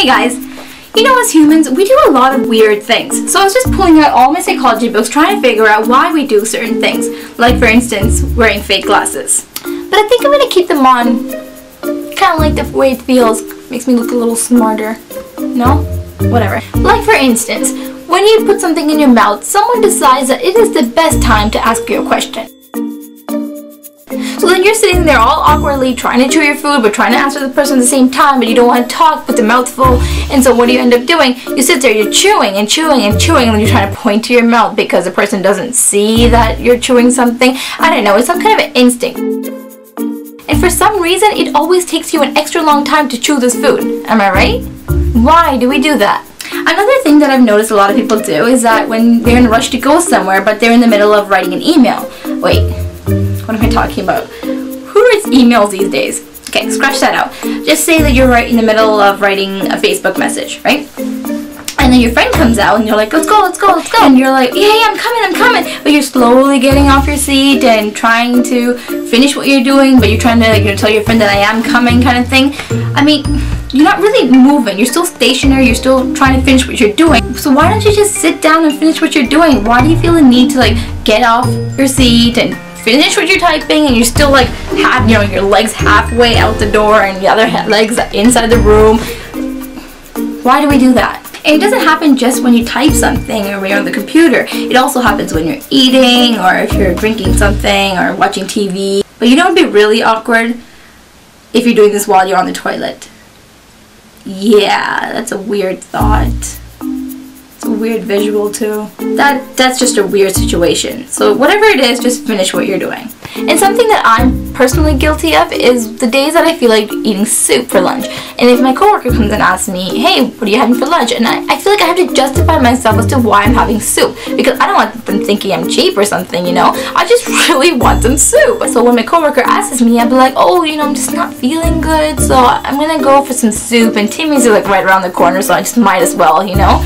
Hey guys, you know, as humans, we do a lot of weird things. So I was just pulling out all my psychology books trying to figure out why we do certain things. Like, for instance, wearing fake glasses. But I think I'm going to keep them on. Kind of like the way it feels. Makes me look a little smarter. No? Whatever. Like, for instance, when you put something in your mouth, someone decides that it is the best time to ask you a question. So then you're sitting there all awkwardly trying to chew your food but trying to answer the person at the same time, but you don't want to talk with the mouth full. And so what do you end up doing? You sit there, you're chewing and chewing and chewing, and then you're trying to point to your mouth because the person doesn't see that you're chewing something. I don't know, it's some kind of an instinct. And for some reason, it always takes you an extra long time to chew this food. Am I right? Why do we do that? Another thing that I've noticed a lot of people do is that when they're in a rush to go somewhere, but they're in the middle of writing an email. Wait, what am I talking about? Who writes emails these days? Okay, scratch that out. Just say that you're right in the middle of writing a Facebook message, right? And then your friend comes out and you're like, let's go, let's go, let's go. And you're like, yeah, I'm coming. But you're slowly getting off your seat and trying to finish what you're doing, but you're trying to, like, tell your friend that I am coming kind of thing. I mean, you're not really moving. You're still stationary. You're still trying to finish what you're doing. So why don't you just sit down and finish what you're doing? Why do you feel the need to, like, get off your seat and finish what you're typing, and you're still, like, have, you know, your legs halfway out the door and the other legs inside the room? Why do we do that? And it doesn't happen just when you type something or when you're on the computer. It also happens when you're eating, or if you're drinking something or watching TV. But you know what would be really awkward? If you're doing this while you're on the toilet. Yeah, that's a weird thought. It's a weird visual too. That's just a weird situation. So whatever it is, just finish what you're doing. And something that I'm personally guilty of is the days that I feel like eating soup for lunch. And if my coworker comes and asks me, hey, what are you having for lunch? And I feel like I have to justify myself as to why I'm having soup. Because I don't want them thinking I'm cheap or something, you know? I just really want some soup. So when my coworker asks me, I'll be like, oh, you know, I'm just not feeling good, so I'm gonna go for some soup. And Timmy's like right around the corner, so I just might as well, you know?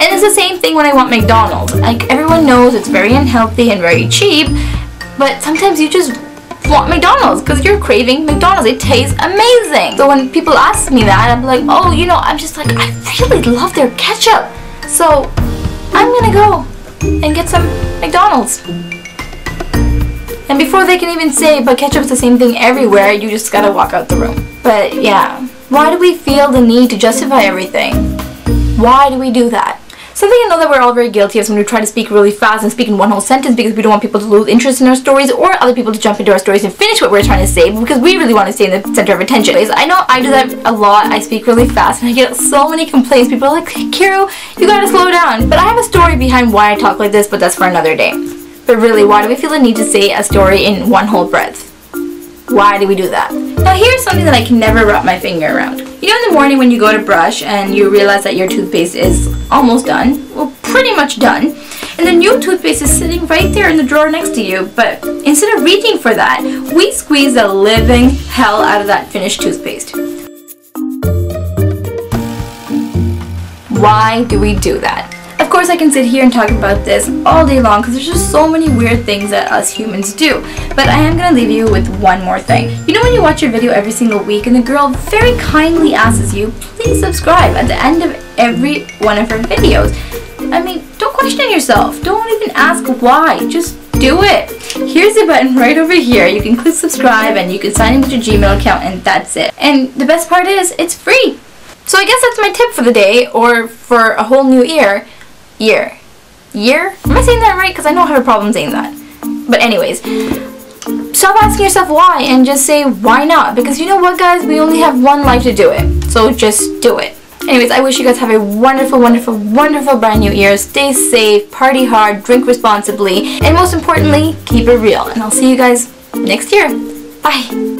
And it's the same thing when I want McDonald's. Like, everyone knows it's very unhealthy and very cheap, but sometimes you just want McDonald's because you're craving McDonald's. It tastes amazing. So when people ask me that, I'm like, oh, you know, I'm just like, I really love their ketchup. So I'm gonna go and get some McDonald's. And before they can even say, but ketchup's the same thing everywhere, you just gotta walk out the room. But yeah, why do we feel the need to justify everything? Why do we do that? Something I know that we're all very guilty of is when we try to speak really fast and speak in one whole sentence because we don't want people to lose interest in our stories or other people to jump into our stories and finish what we're trying to say because we really want to stay in the center of attention. I know I do that a lot. I speak really fast and I get so many complaints. People are like, Kiru, you gotta slow down. But I have a story behind why I talk like this, but that's for another day. But really, why do we feel the need to say a story in one whole breath? Why do we do that? Now here's something that I can never wrap my finger around. You know, in the morning when you go to brush and you realize that your toothpaste is almost done, well, pretty much done, and the new toothpaste is sitting right there in the drawer next to you, but instead of reaching for that, we squeeze the living hell out of that finished toothpaste. Why do we do that? Of course, I can sit here and talk about this all day long because there's just so many weird things that us humans do. But I am going to leave you with one more thing. You know when you watch your video every single week and the girl very kindly asks you, please subscribe at the end of every one of her videos. I mean, don't question yourself. Don't even ask why. Just do it. Here's the button right over here. You can click subscribe and you can sign in with your Gmail account and that's it. And the best part is, it's free. So I guess that's my tip for the day, or for a whole new year. Year? Am I saying that right? Because I know I have a problem saying that. But anyways, stop asking yourself why and just say why not. Because you know what, guys? We only have one life to do it. So just do it. Anyways, I wish you guys have a wonderful, wonderful, wonderful brand new year. Stay safe, party hard, drink responsibly, and most importantly, keep it real. And I'll see you guys next year. Bye.